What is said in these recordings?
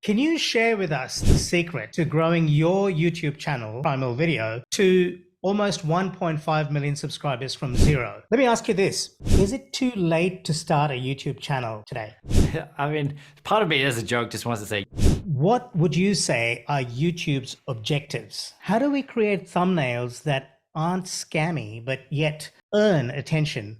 Can you share with us the secret to growing your YouTube channel, Primal Video, to almost 1.5 million subscribers from zero? Let me ask you this. Is it too late to start a YouTube channel today? I mean, part of me as a joke just wants to say, What would you say are YouTube's objectives? How do we create thumbnails that aren't scammy, but yet earn attention?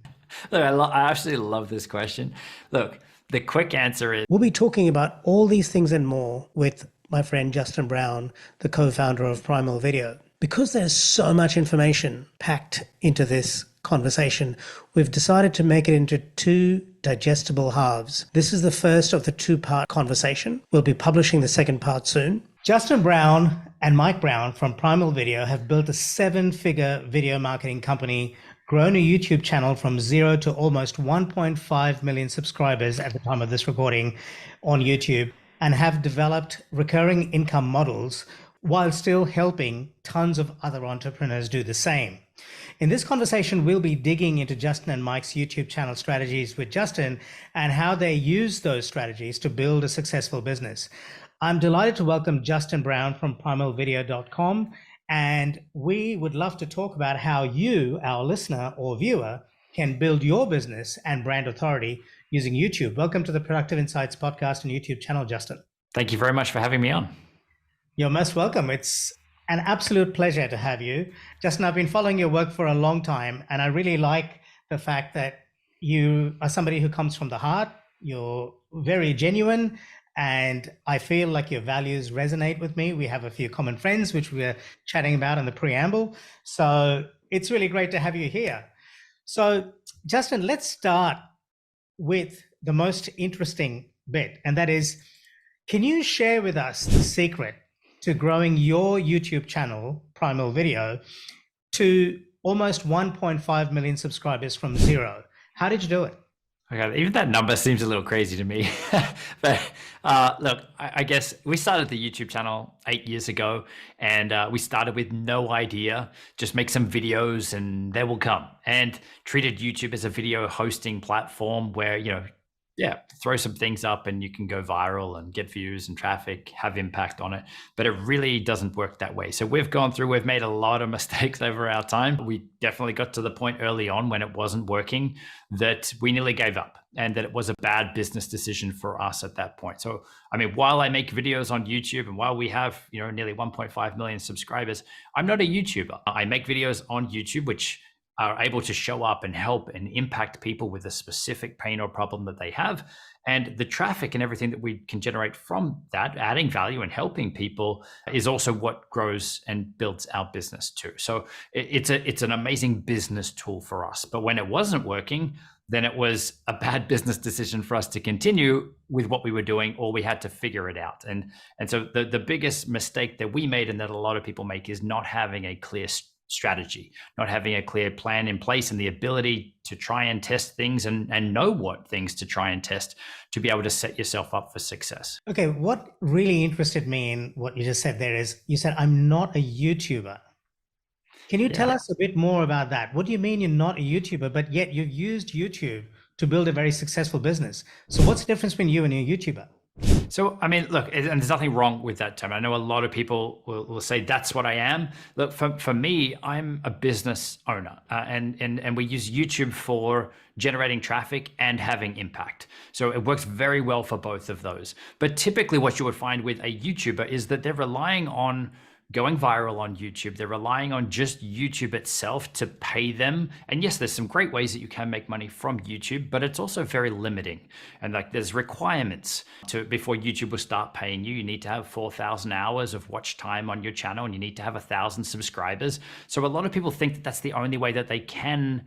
look, I absolutely love this question. Look, the quick answer is, We'll be talking about all these things and more with my friend Justin Brown, the co-founder of Primal Video. Because there's so much information packed into this conversation, we've decided to make it into two digestible halves. This is the first of the two-part conversation. We'll be publishing the second part soon. Justin Brown and Mike Brown from Primal Video have built a 7-figure video marketing company, grown a YouTube channel from zero to almost 1.5 million subscribers at the time of this recording on YouTube, and have developed recurring income models while still helping tons of other entrepreneurs do the same. In this conversation, we'll be digging into Justin and Mike's YouTube channel strategies with Justin and how they use those strategies to build a successful business. I'm delighted to welcome Justin Brown from primalvideo.com, and we would love to talk about how you, our listener or viewer, can build your business and brand authority using YouTube. Welcome to the Productive Insights podcast and YouTube channel, Justin. thank you very much for having me on. You're most welcome. It's an absolute pleasure to have you. Justin, I've been following your work for a long time, and I really like the fact that you are somebody who comes from the heart. You're very genuine, and I feel like your values resonate with me. We have a few common friends, which we were chatting about in the preamble. So it's really great to have you here. So Justin, let's start with the most interesting bit, and that is, can you share with us the secret to growing your YouTube channel, Primal Video, to almost 1.5 million subscribers from zero? How did you do it? Okay, even that number seems a little crazy to me. But look, I guess we started the YouTube channel 8 years ago, and we started with no idea, just make some videos and they will come, and treated YouTube as a video hosting platform where, throw some things up and you can go viral and get views and traffic, have impact on it. But it really doesn't work that way. So we've made a lot of mistakes over our time. We definitely got to the point early on when it wasn't working that we nearly gave up, and that it was a bad business decision for us at that point. So, I mean, while I make videos on YouTube and while we have, nearly 1.5 million subscribers, I'm not a YouTuber. I make videos on YouTube, which are able to show up and help and impact people with a specific pain or problem that they have. And the traffic and everything that we can generate from that, adding value and helping people, is also what grows and builds our business too. So it's an amazing business tool for us. But when it wasn't working, then it was a bad business decision for us to continue with what we were doing, or we had to figure it out. And so the biggest mistake that we made, and that a lot of people make, is not having a clear strategy, not having a clear plan in place, and the ability to try and test things and know what things to try and test to be able to set yourself up for success. Okay, what really interested me in what you just said there is, you said, I'm not a YouTuber. Can you tell us a bit more about that? What do you mean you're not a YouTuber, but yet you've used YouTube to build a very successful business? So what's the difference between you and a YouTuber? So, I mean, look, and there's nothing wrong with that term. I know a lot of people will say that's what I am. Look, for me, I'm a business owner, and we use YouTube for generating traffic and having impact. So it works very well for both of those. But typically what you would find with a YouTuber is that they're relying on going viral on YouTube. They're relying on just YouTube itself to pay them. And yes, there's some great ways that you can make money from YouTube, but it's also very limiting. And like, there's requirements before YouTube will start paying you. You need to have 4,000 hours of watch time on your channel, and you need to have 1,000 subscribers. So a lot of people think that that's the only way that they can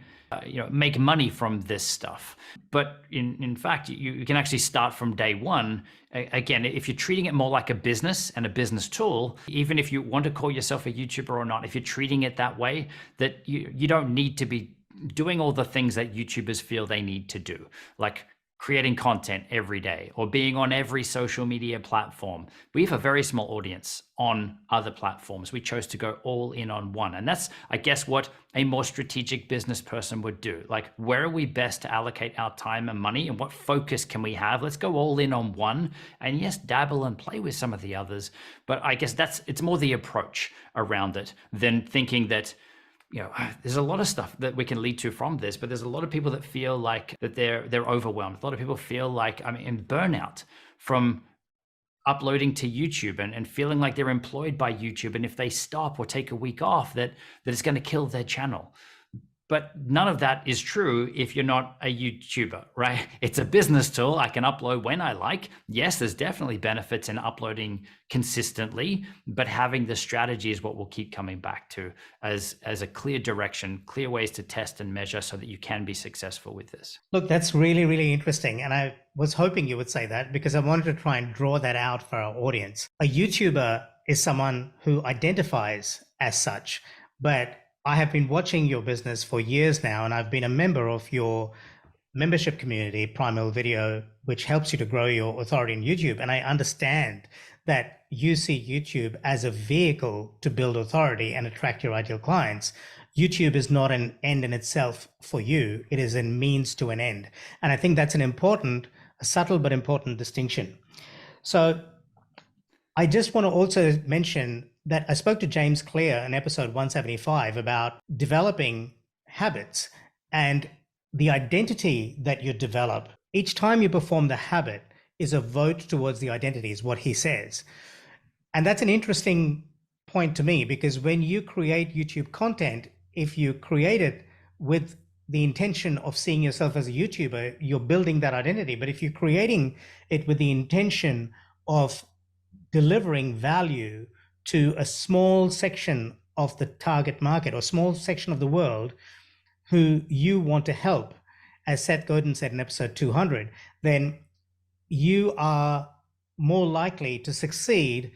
make money from this stuff. But in fact, you can actually start from day one. Again, if you're treating it more like a business and a business tool, even if you want to call yourself a YouTuber or not, if you're treating it that way, that you don't need to be doing all the things that YouTubers feel they need to do, like creating content every day or being on every social media platform. We have a very small audience on other platforms. We chose to go all in on one. And that's, I guess, what a more strategic business person would do. Like, where are we best to allocate our time and money, and what focus can we have? Let's go all in on one, and yes, dabble and play with some of the others. But I guess it's more the approach around it than thinking that, there's a lot of stuff that we can lead to from this, but there's a lot of people that feel like that they're overwhelmed. A lot of people feel like, in burnout from uploading to YouTube and feeling like they're employed by YouTube. And if they stop or take a week off, that it's going to kill their channel. But none of that is true if you're not a YouTuber, right? It's a business tool. I can upload when I like. Yes, there's definitely benefits in uploading consistently, but having the strategy is what we'll keep coming back to as a clear direction, clear ways to test and measure so that you can be successful with this. Look, that's really, really interesting. And I was hoping you would say that because I wanted to try and draw that out for our audience. A YouTuber is someone who identifies as such, but I have been watching your business for years now, and I've been a member of your membership community, Primal Video, which helps you to grow your authority in YouTube. And I understand that you see YouTube as a vehicle to build authority and attract your ideal clients. YouTube is not an end in itself for you. It is a means to an end. And I think that's a subtle but important distinction. So I just want to also mention that I spoke to James Clear in episode 175 about developing habits, and the identity that you develop each time you perform the habit is a vote towards the identity, is what he says. And that's an interesting point to me, because when you create YouTube content, if you create it with the intention of seeing yourself as a YouTuber, you're building that identity. But if you're creating it with the intention of delivering value to a small section of the target market or small section of the world who you want to help, as Seth Godin said in episode 200, then you are more likely to succeed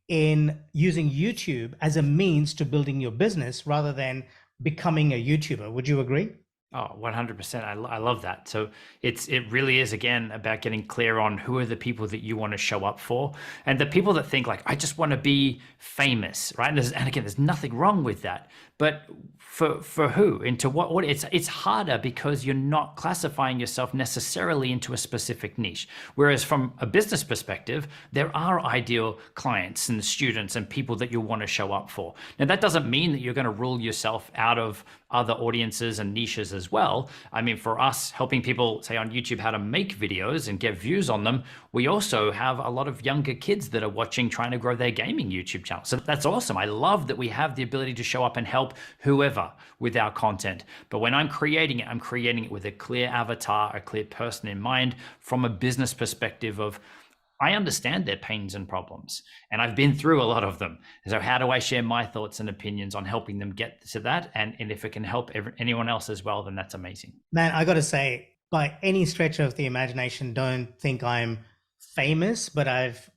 in using YouTube as a means to building your business rather than becoming a YouTuber. Would you agree? Oh, 100%. I love that. So it really is, again, about getting clear on who are the people that you want to show up for, and the people that think like, I just want to be famous, right? And again, there's nothing wrong with that, but for who, into what it's harder because you're not classifying yourself necessarily into a specific niche. Whereas from a business perspective, there are ideal clients and students and people that you want to show up for. Now, that doesn't mean that you're going to rule yourself out of other audiences and niches as well. I mean, for us, helping people, say, on YouTube how to make videos and get views on them, we also have a lot of younger kids that are watching, trying to grow their gaming YouTube channel. So that's awesome. I love that we have the ability to show up and help whoever with our content. But when I'm creating it with a clear avatar, a clear person in mind, from a business perspective of, I understand their pains and problems, and I've been through a lot of them. So how do I share my thoughts and opinions on helping them get to that? And if it can help anyone else as well, then that's amazing. Man, I got to say, by any stretch of the imagination, don't think I'm famous, but I've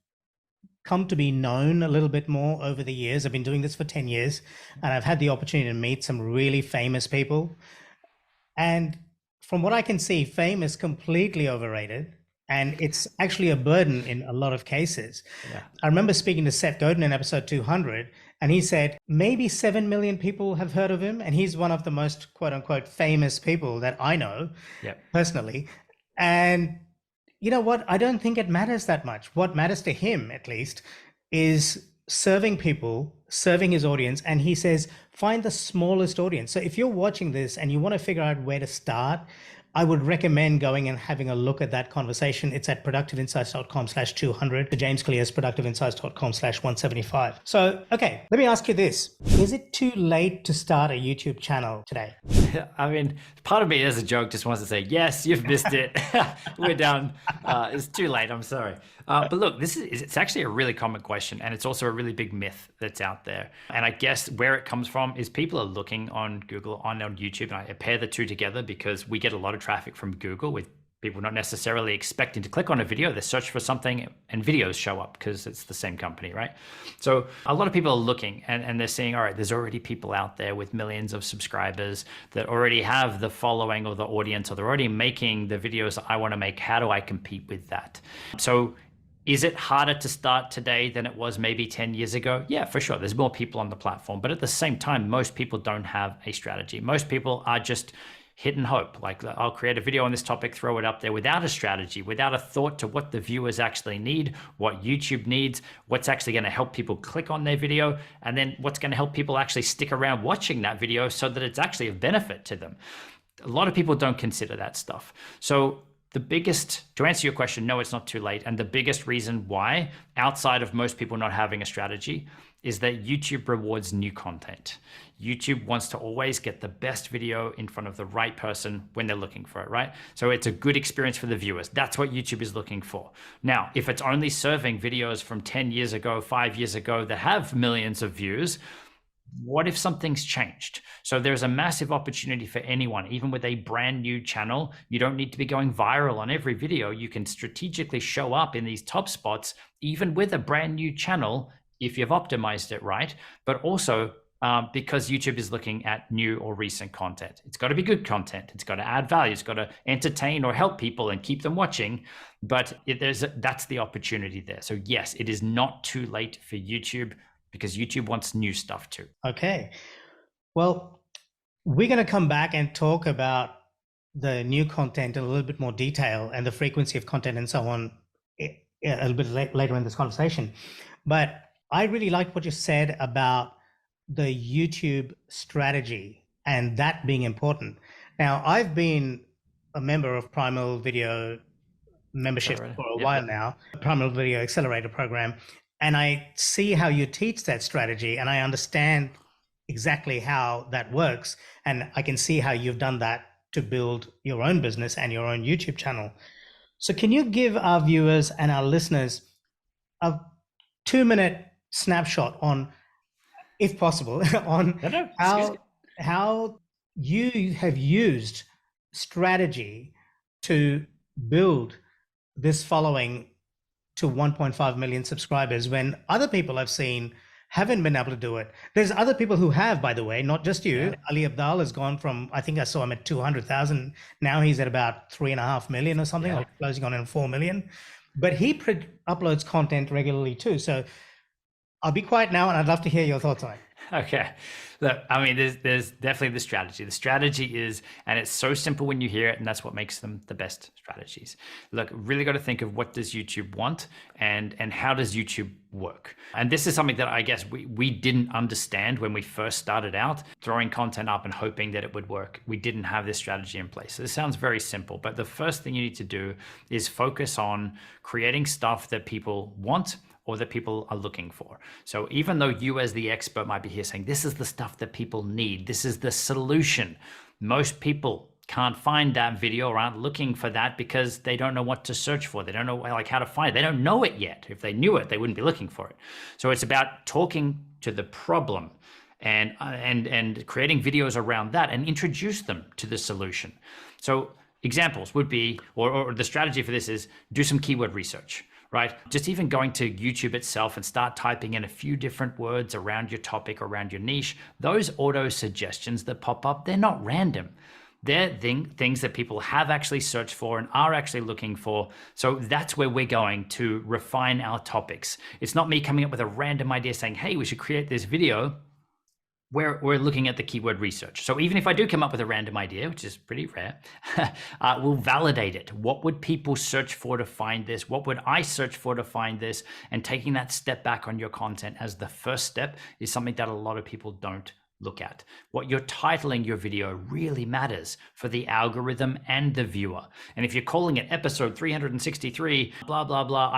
come to be known a little bit more over the years. I've been doing this for 10 years, and I've had the opportunity to meet some really famous people. And from what I can see, fame is completely overrated. And it's actually a burden in a lot of cases. Yeah. I remember speaking to Seth Godin in episode 200, and he said maybe 7 million people have heard of him. And he's one of the most quote unquote famous people that I know personally. And you know what? I don't think it matters that much. What matters to him, at least, is serving people, serving his audience. And he says, find the smallest audience. So if you're watching this and you want to figure out where to start, I would recommend going and having a look at that conversation. It's at productiveinsights.com/200, to James Clear's productiveinsights.com/175. So, okay, let me ask you this. Is it too late to start a YouTube channel today? I mean, part of me as a joke just wants to say, yes, you've missed it. We're done. It's too late. I'm sorry. But look, it's actually a really common question, and it's also a really big myth that's out there. And I guess where it comes from is people are looking on Google, on YouTube, and I pair the two together because we get a lot of traffic from Google with people not necessarily expecting to click on a video. They search for something and videos show up because it's the same company, right? So a lot of people are looking and they're seeing, all right, there's already people out there with millions of subscribers that already have the following or the audience, or they're already making the videos that I want to make. How do I compete with that? So is it harder to start today than it was maybe 10 years ago? Yeah, for sure. There's more people on the platform, but at the same time, most people don't have a strategy. Most people are just hit and hope. Like, I'll create a video on this topic, throw it up there without a strategy, without a thought to what the viewers actually need, what YouTube needs, what's actually going to help people click on their video, and then what's going to help people actually stick around watching that video so that it's actually of benefit to them. A lot of people don't consider that stuff. So to answer your question, no, it's not too late. And the biggest reason why, outside of most people not having a strategy, is that YouTube rewards new content. YouTube wants to always get the best video in front of the right person when they're looking for it, right? So it's a good experience for the viewers. That's what YouTube is looking for. Now, if it's only serving videos from 10 years ago, 5 years ago that have millions of views, what if something's changed? So there's a massive opportunity for anyone, even with a brand new channel. You don't need to be going viral on every video. You can strategically show up in these top spots, even with a brand new channel, if you've optimized it right, but also because YouTube is looking at new or recent content. It's got to be good content. It's got to add value. It's got to entertain or help people and keep them watching. But that's the opportunity there. So yes, it is not too late for YouTube, because YouTube wants new stuff too. Okay. Well, we're going to come back and talk about the new content in a little bit more detail and the frequency of content and so on a little bit later in this conversation. But I really like what you said about the YouTube strategy and that being important. Now, I've been a member of Primal Video membership for a while now, Primal Video Accelerator Program, and I see how you teach that strategy, and I understand exactly how that works, and I can see how you've done that to build your own business and your own YouTube channel. So can you give our viewers and our listeners a 2-minute snapshot on, if possible, on how you have used strategy to build this following to 1.5 million subscribers, when other people I've seen haven't been able to do it? There's other people who have, by the way, not just you. Yeah. Ali Abdal has gone from, I think I saw him at 200,000. Now he's at about 3.5 million or something, or closing on in 4 million. But he uploads content regularly too. So I'll be quiet now, and I'd love to hear your thoughts on it. Okay. Look, I mean, there's definitely the strategy. The strategy is, and it's so simple when you hear it, and that's what makes them the best strategies. Look, really got to think of, what does YouTube want, and how does YouTube work? And this is something that I guess we didn't understand when we first started out, throwing content up and hoping that it would work. We didn't have this strategy in place. So this sounds very simple, but the first thing you need to do is focus on creating stuff that people want or that people are looking for. So even though you as the expert might be here saying, this is the stuff that people need, this is the solution, most people can't find that video or aren't looking for that because they don't know what to search for. They don't know how to find it. They don't know it yet. If they knew it, they wouldn't be looking for it. So it's about talking to the problem and creating videos around that and introduce them to the solution. So examples would be, or the strategy for this is, do some keyword research. Right? Just even going to YouTube itself and start typing in a few different words around your topic, around your niche. Those auto suggestions that pop up, they're not random. They're things that people have actually searched for and are actually looking for. So that's where we're going to refine our topics. It's not me coming up with a random idea saying, hey, we should create this video. We're looking at the keyword research. So even if I do come up with a random idea, which is pretty rare, we'll validate it. What would people search for to find this? What would I search for to find this? And taking that step back on your content as the first step is something that a lot of people don't look at. What you're titling your video really matters for the algorithm and the viewer. And if you're calling it episode 363, blah, blah, blah,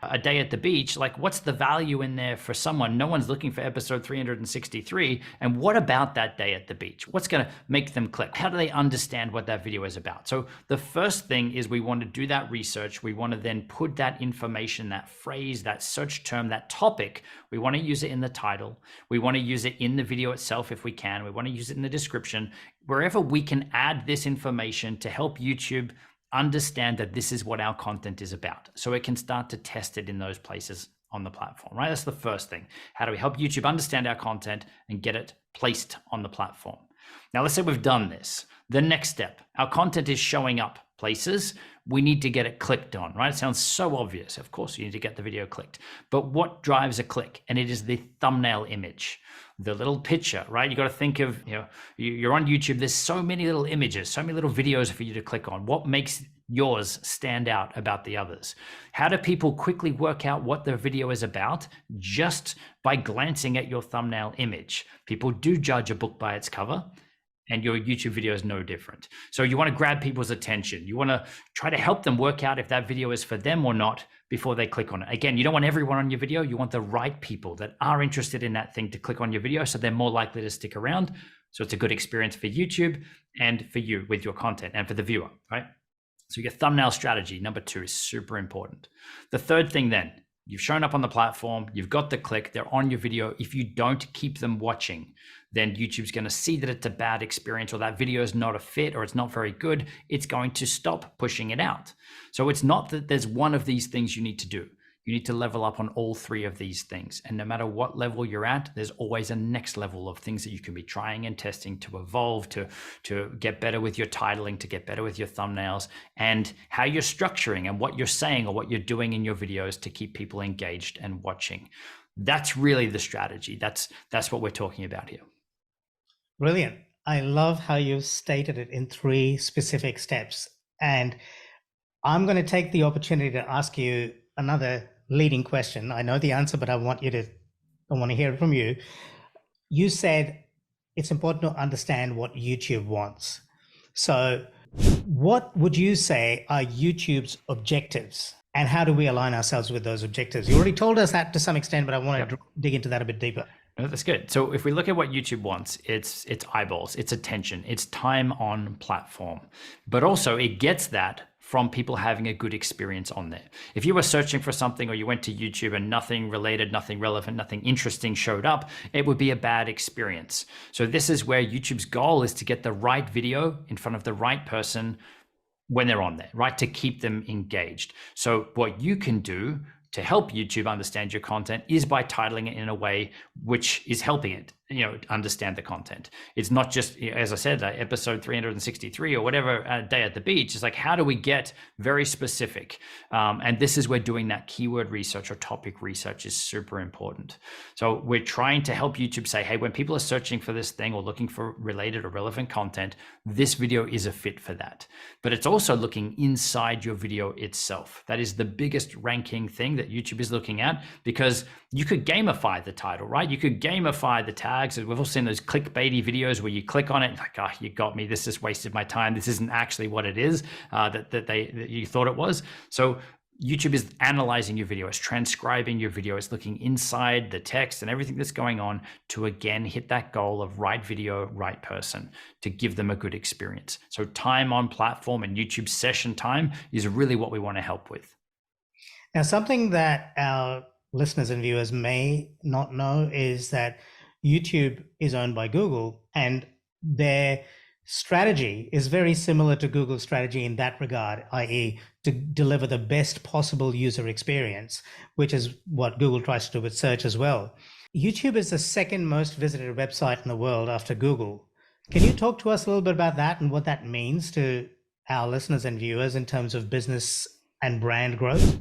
a day at the beach, like, what's the value in there for someone? No one's looking for episode 363. And what about that day at the beach? What's going to make them click? How do they understand what that video is about? So the first thing is, we want to do that research. We want to then put that information, that phrase, that search term, that topic, we want to use it in the title. We want to use it in the video itself if we can. We want to use it in the description, wherever we can add this information to help YouTube understand that this is what our content is about, so it can start to test it in those places on the platform, right? That's the first thing. How do we help YouTube understand our content and get it placed on the platform? Now, let's say we've done this. The next step, our content is showing up places. We need to get it clicked on, right? It sounds so obvious. Of course, you need to get the video clicked. But what drives a click? And it is the thumbnail image, the little picture, right? You got to think of, you're on YouTube. There's so many little images, so many little videos for you to click on. What makes yours stand out about the others? How do people quickly work out what the video is about just by glancing at your thumbnail image? People do judge a book by its cover, and your YouTube video is no different. So you want to grab people's attention. You want to try to help them work out if that video is for them or not before they click on it. Again, you don't want everyone on your video. You want the right people that are interested in that thing to click on your video, so they're more likely to stick around. So it's a good experience for YouTube and for you with your content and for the viewer, right? So your thumbnail strategy, number 2, is super important. The third thing then, you've shown up on the platform, you've got the click, they're on your video. If you don't keep them watching, then YouTube's going to see that it's a bad experience, or that video is not a fit, or it's not very good. It's going to stop pushing it out. So it's not that there's one of these things you need to do. You need to level up on all 3 of these things. And no matter what level you're at, there's always a next level of things that you can be trying and testing to evolve, to get better with your titling, to get better with your thumbnails, and how you're structuring and what you're saying or what you're doing in your videos to keep people engaged and watching. That's really the strategy. That's what we're talking about here. Brilliant. I love how you've stated it in 3 specific steps. And I'm going to take the opportunity to ask you another leading question. I know the answer, but I want to hear it from you. You said it's important to understand what YouTube wants. So what would you say are YouTube's objectives, and how do we align ourselves with those objectives? You already told us that to some extent, but I want to dig into that a bit deeper. No, that's good. So if we look at what YouTube wants, it's eyeballs, it's attention, it's time on platform, but also it gets that from people having a good experience on there. If you were searching for something, or you went to YouTube and nothing related, nothing relevant, nothing interesting showed up, it would be a bad experience. So this is where YouTube's goal is to get the right video in front of the right person when they're on there, right? To keep them engaged. So what you can do to help YouTube understand your content is by titling it in a way which is helping it, understand the content. It's not just, as I said, episode 363 or whatever, day at the beach. It's like, how do we get very specific? And this is where doing that keyword research or topic research is super important. So we're trying to help YouTube say, hey, when people are searching for this thing or looking for related or relevant content, this video is a fit for that. But it's also looking inside your video itself. That is the biggest ranking thing that YouTube is looking at, because you could gamify the title, right? You could gamify the tags. We've all seen those clickbaity videos where you click on it and like, oh, you got me. This just wasted my time. This isn't actually what it is that you thought it was. So YouTube is analyzing your video, it's transcribing your video, it's looking inside the text and everything that's going on to, again, hit that goal of right video, right person, to give them a good experience. So time on platform and YouTube session time is really what we want to help with. Now, something that our listeners and viewers may not know is that YouTube is owned by Google, and their strategy is very similar to Google's strategy in that regard, i.e. to deliver the best possible user experience, which is what Google tries to do with search as well. YouTube is the second most visited website in the world after Google. Can you talk to us a little bit about that and what that means to our listeners and viewers in terms of business and brand growth?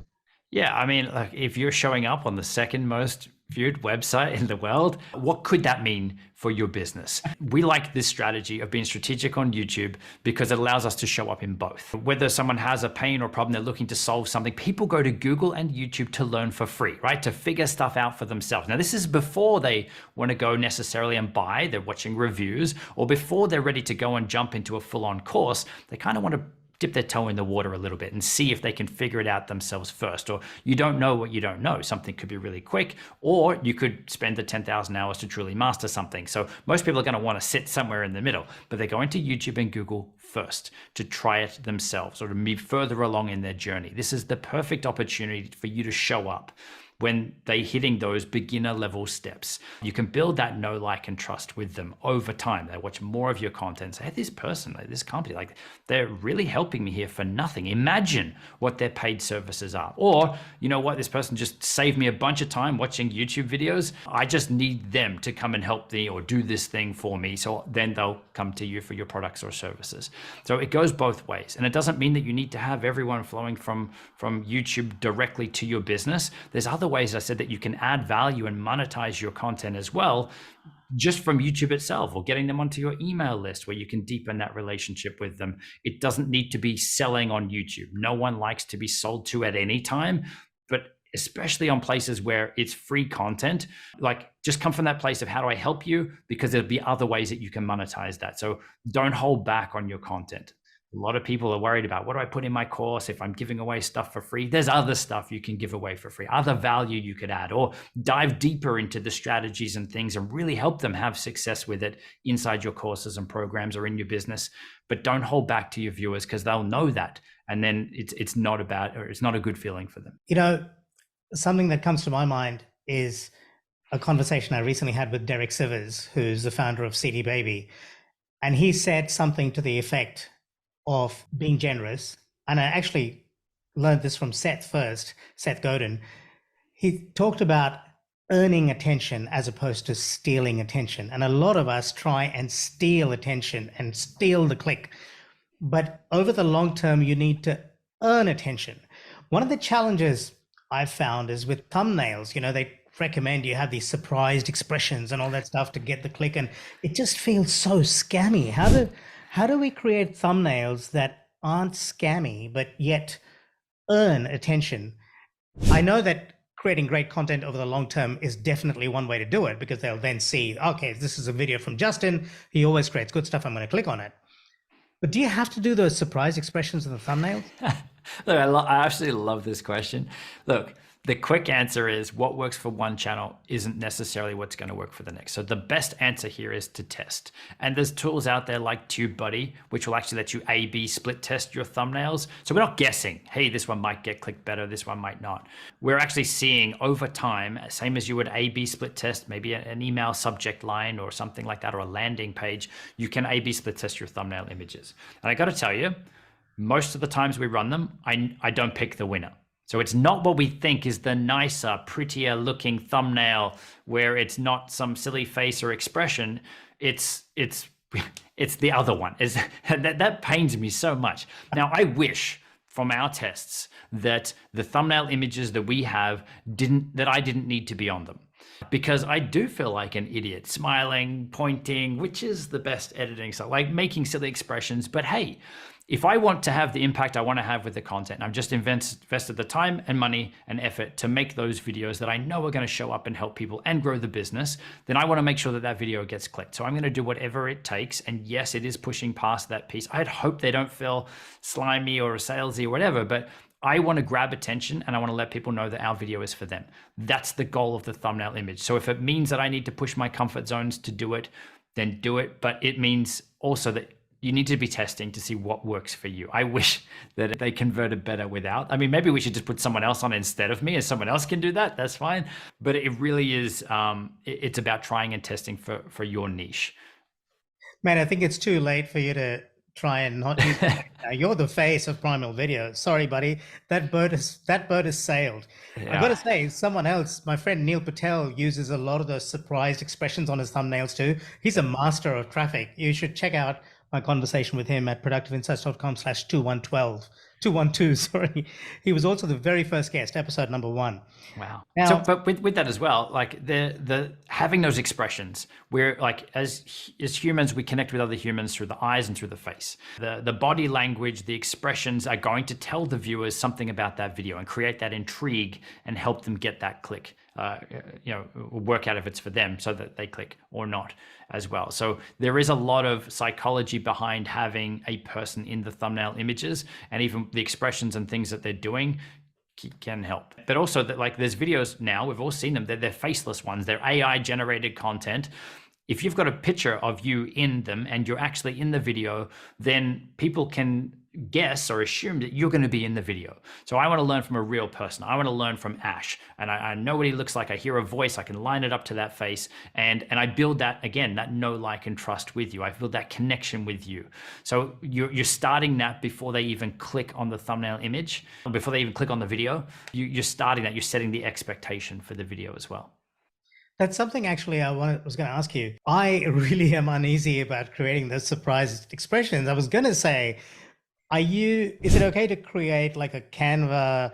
Yeah, I mean, like, if you're showing up on the second most viewed website in the world, what could that mean for your business? We like this strategy of being strategic on YouTube because it allows us to show up in both. Whether someone has a pain or problem, they're looking to solve something, people go to Google and YouTube to learn for free, right? To figure stuff out for themselves. Now, this is before they want to go necessarily and buy, they're watching reviews, or before they're ready to go and jump into a full-on course. They kind of want to dip their toe in the water a little bit and see if they can figure it out themselves first. Or you don't know what you don't know. Something could be really quick, or you could spend the 10,000 hours to truly master something. So most people are going to want to sit somewhere in the middle, but they're going to YouTube and Google first to try it themselves or to move further along in their journey. This is the perfect opportunity for you to show up. when they're hitting those beginner level steps. You can build that know, like, and trust with them over time. They watch more of your content, say, hey, this person, like, this company, like, they're really helping me here for nothing. Imagine what their paid services are. Or, you know what, this person just saved me a bunch of time watching YouTube videos. I just need them to come and help me or do this thing for me. So then they'll come to you for your products or services. So it goes both ways. And it doesn't mean that you need to have everyone flowing from YouTube directly to your business. There's other ways, I said, that you can add value and monetize your content as well, just from YouTube itself, or getting them onto your email list where you can deepen that relationship with them. It doesn't need to be selling on YouTube. No one likes to be sold to at any time, but especially on places where it's free content, like, just come from that place of how do I help you, because there'll be other ways that you can monetize that. So don't hold back on your content. A lot of people are worried about, what do I put in my course if I'm giving away stuff for free? There's other stuff you can give away for free, other value you could add, or dive deeper into the strategies and things and really help them have success with it inside your courses and programs or in your business. But don't hold back to your viewers, because they'll know that. And then it's not a good feeling for them. You know, something that comes to my mind is a conversation I recently had with Derek Sivers, who's the founder of CD Baby. And he said something to the effect of being generous. And I actually learned this from Seth Godin. He talked about earning attention as opposed to stealing attention. And a lot of us try and steal attention and steal the click. But over the long term, you need to earn attention. One of the challenges I've found is with thumbnails. You know, they recommend you have these surprised expressions and all that stuff to get the click. And it just feels so scammy. How do we create thumbnails that aren't scammy, but yet earn attention? I know that creating great content over the long term is definitely one way to do it, because they'll then see, okay, this is a video from Justin. He always creates good stuff. I'm going to click on it. But do you have to do those surprise expressions in the thumbnails? Look, I absolutely love this question. Look, the quick answer is what works for one channel isn't necessarily what's going to work for the next. So the best answer here is to test. And there's tools out there like TubeBuddy, which will actually let you A/B split test your thumbnails. So we're not guessing, hey, this one might get clicked better, this one might not. We're actually seeing over time, same as you would A/B split test, maybe an email subject line or something like that, or a landing page, you can A/B split test your thumbnail images. And I got to tell you, most of the times we run them, I don't pick the winner. So it's not what we think is the nicer, prettier looking thumbnail where it's not some silly face or expression. It's the other one. That pains me so much. Now, I wish from our tests that the thumbnail images that we have I didn't need to be on them, because I do feel like an idiot smiling, pointing, which is the best editing. So like making silly expressions. But hey, if I want to have the impact I want to have with the content, I've just invested the time and money and effort to make those videos that I know are going to show up and help people and grow the business, then I want to make sure that that video gets clicked. So I'm going to do whatever it takes. And yes, it is pushing past that piece. I'd hope they don't feel slimy or salesy or whatever, but I want to grab attention and I want to let people know that our video is for them. That's the goal of the thumbnail image. So if it means that I need to push my comfort zones to do it, then do it. But it means also that you need to be testing to see what works for you. I wish that they converted better without. I mean, maybe we should just put someone else on instead of me, and someone else can do that. That's fine. But it really is, it's about trying and testing for your niche. Man, I think it's too late for you to try and not use that. You're the face of Primal Video. Sorry, buddy. That boat has sailed. Yeah. I've got to say, someone else, my friend Neil Patel, uses a lot of those surprised expressions on his thumbnails too. He's a master of traffic. You should check out my conversation with him at productiveinsights.com/212, sorry. He was also the very first guest, episode number 1. Wow. Now, so, but with that as well, like the having those expressions, where like as humans, we connect with other humans through the eyes and through the face. The body language, the expressions are going to tell the viewers something about that video and create that intrigue and help them get that click. Work out if it's for them so that they click or not as well. So there is a lot of psychology behind having a person in the thumbnail images, and even the expressions and things that they're doing can help. But also that, like, there's videos now, we've all seen them, they're faceless ones, they're AI generated content. If you've got a picture of you in them and you're actually in the video, then people can guess or assume that you're going to be in the video. So I want to learn from a real person. I want to learn from Ash, and I know what he looks like. I hear a voice. I can line it up to that face, and I build that, again, that know, like, and trust with you. I build that connection with you. So you're starting that before they even click on the thumbnail image, before they even click on the video. You're starting that. You're setting the expectation for the video as well. That's something actually was going to ask you. I really am uneasy about creating those surprise expressions. I was going to say, is it okay to create like a Canva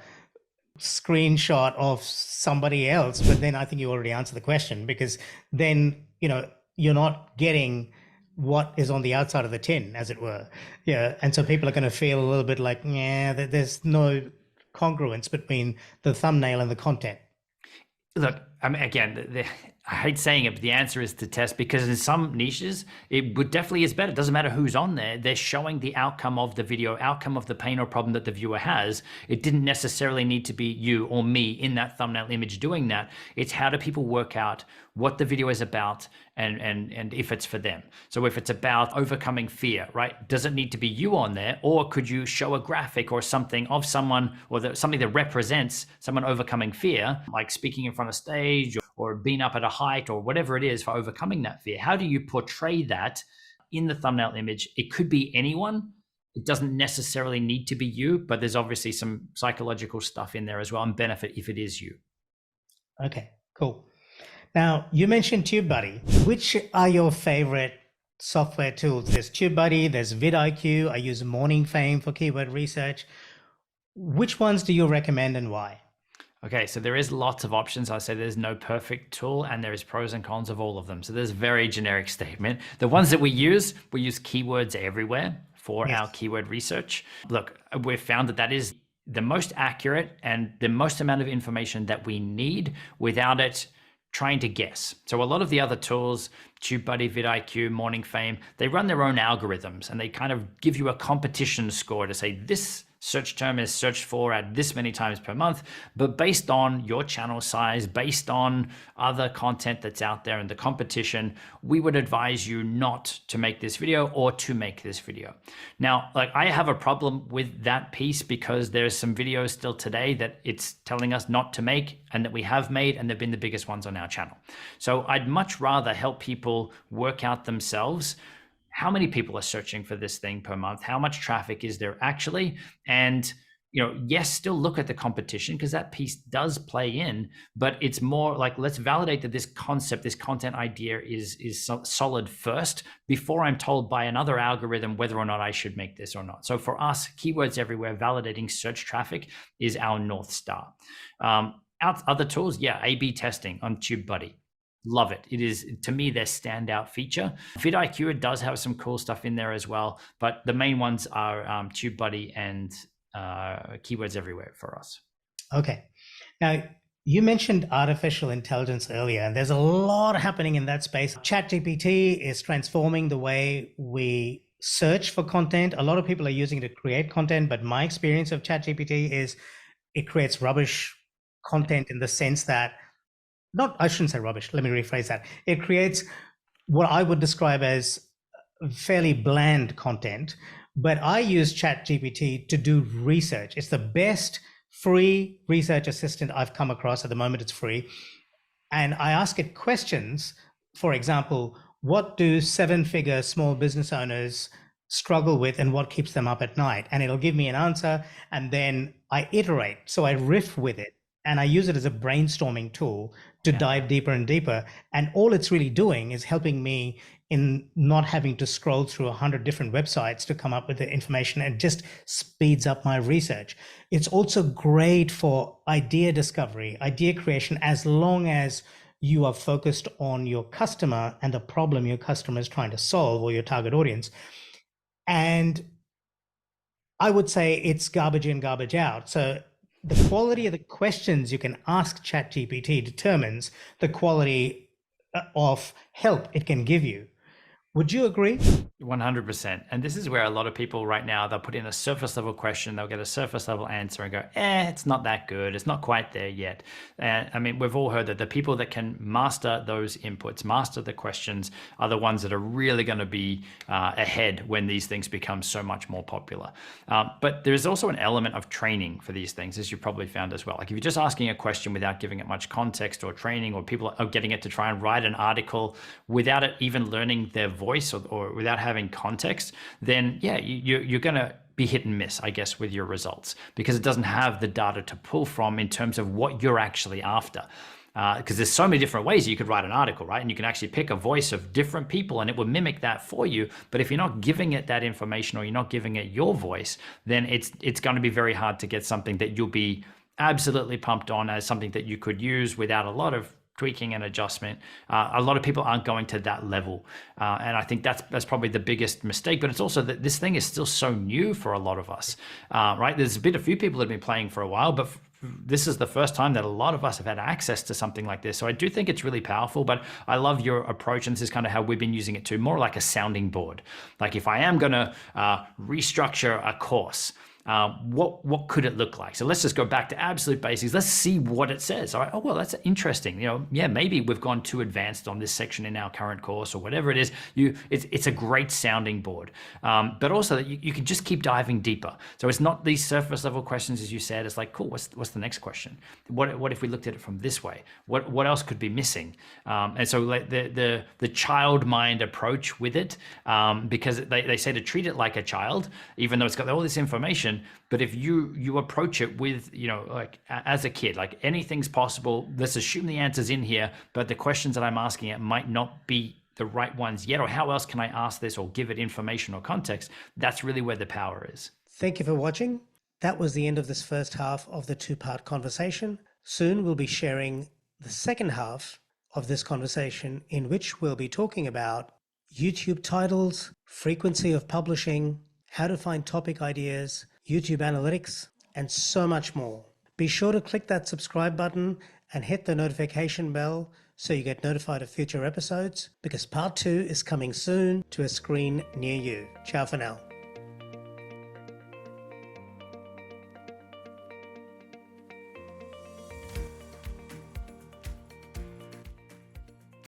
screenshot of somebody else? But then I think you already answered the question, because then, you're not getting what is on the outside of the tin, as it were. Yeah. And so people are going to feel a little bit like, yeah, there's no congruence between the thumbnail and the content. Look, I mean, again, I hate saying it, but the answer is to test, because in some niches, it definitely is better. It doesn't matter who's on there. They're showing the outcome of the video, outcome of the pain or problem that the viewer has. It didn't necessarily need to be you or me in that thumbnail image doing that. It's how do people work out what the video is about and if it's for them. So if it's about overcoming fear, right? Does it need to be you on there, or could you show a graphic or something of someone, or something that represents someone overcoming fear, like speaking in front of stage or being up at a height or whatever it is for overcoming that fear? How do you portray that in the thumbnail image? It could be anyone. It doesn't necessarily need to be you, but there's obviously some psychological stuff in there as well, and benefit if it is you. Okay, cool. Now, you mentioned TubeBuddy. Which are your favorite software tools? There's TubeBuddy, there's vidIQ. I use monetizing for keyword research. Which ones do you recommend and why? Okay, so there is lots of options. I say there's no perfect tool, and there is pros and cons of all of them. So there's a very generic statement. The ones that we use keywords everywhere for our keyword research. Look, we've found that is the most accurate and the most amount of information that we need without it trying to guess. So a lot of the other tools, TubeBuddy, vidIQ, monetizing, they run their own algorithms, and they kind of give you a competition score to say this search term is searched for at this many times per month, but based on your channel size, based on other content that's out there and the competition, we would advise you not to make this video or to make this video. Now, like, I have a problem with that piece, because there's some videos still today that it's telling us not to make, and that we have made, and they've been the biggest ones on our channel. So I'd much rather help people work out themselves how many people are searching for this thing per month, how much traffic is there actually, and yes, still look at the competition, because that piece does play in, but it's more like, let's validate that this concept, this content idea is solid first, before I'm told by another algorithm whether or not I should make this or not. So for us, keywords everywhere, validating search traffic is our North Star. Other tools, A/B testing on TubeBuddy. Love it. It is, to me, their standout feature. vidIQ does have some cool stuff in there as well, but the main ones are TubeBuddy and keywords everywhere for us. Okay. Now, you mentioned artificial intelligence earlier, and there's a lot happening in that space. ChatGPT is transforming the way we search for content. A lot of people are using it to create content, but my experience of ChatGPT is it creates rubbish content, in the sense that, I shouldn't say rubbish, let me rephrase that. It creates what I would describe as fairly bland content, but I use ChatGPT to do research. It's the best free research assistant I've come across. At the moment, it's free. And I ask it questions. For example, what do 7-figure small business owners struggle with, and what keeps them up at night? And it'll give me an answer, and then I iterate. So I riff with it, and I use it as a brainstorming tool to dive deeper and deeper. And all it's really doing is helping me in not having to scroll through 100 different websites to come up with the information, and just speeds up my research. It's also great for idea discovery, idea creation, as long as you are focused on your customer and the problem your customer is trying to solve, or your target audience. And I would say it's garbage in, garbage out. So the quality of the questions you can ask ChatGPT determines the quality of help it can give you. Would you agree? 100%. And this is where a lot of people right now, they'll put in a surface level question, they'll get a surface level answer and go, it's not that good. It's not quite there yet. And I mean, we've all heard that the people that can master those inputs, master the questions, are the ones that are really going to be ahead when these things become so much more popular. But there's also an element of training for these things, as you probably found as well. Like if you're just asking a question without giving it much context or training, or people are getting it to try and write an article without it even learning their voice or without having context, then yeah, you're going to be hit and miss, I guess, with your results, because it doesn't have the data to pull from in terms of what you're actually after. Because there's so many different ways you could write an article, right? And you can actually pick a voice of different people and it will mimic that for you. But if you're not giving it that information, or you're not giving it your voice, then it's going to be very hard to get something that you'll be absolutely pumped on as something that you could use without a lot of tweaking and adjustment. A lot of people aren't going to that level. And I think that's probably the biggest mistake, but it's also that this thing is still so new for a lot of us, right? There's been a few people that have been playing for a while, but this is the first time that a lot of us have had access to something like this. So I do think it's really powerful, but I love your approach. And this is kind of how we've been using it too, more like a sounding board. Like if I am going to restructure a course, what could it look like? So let's just go back to absolute basics. Let's see what it says. All right. Oh, well, that's interesting. Yeah, maybe we've gone too advanced on this section in our current course or whatever it is. It's a great sounding board. But also that you can just keep diving deeper. So it's not these surface level questions, as you said. It's like, cool, what's the next question? What if we looked at it from this way? What else could be missing? And so like the child mind approach with it, because they say to treat it like a child, even though it's got all this information. But if you approach it with, like as a kid, like anything's possible, let's assume the answer's in here, but the questions that I'm asking it might not be the right ones yet, or how else can I ask this or give it information or context? That's really where the power is. Thank you for watching. That was the end of this first half of the two-part conversation. Soon we'll be sharing the second half of this conversation, in which we'll be talking about YouTube titles, frequency of publishing, how to find topic ideas, YouTube analytics, and so much more. Be sure to click that subscribe button and hit the notification bell so you get notified of future episodes, because part 2 is coming soon to a screen near you. Ciao for now.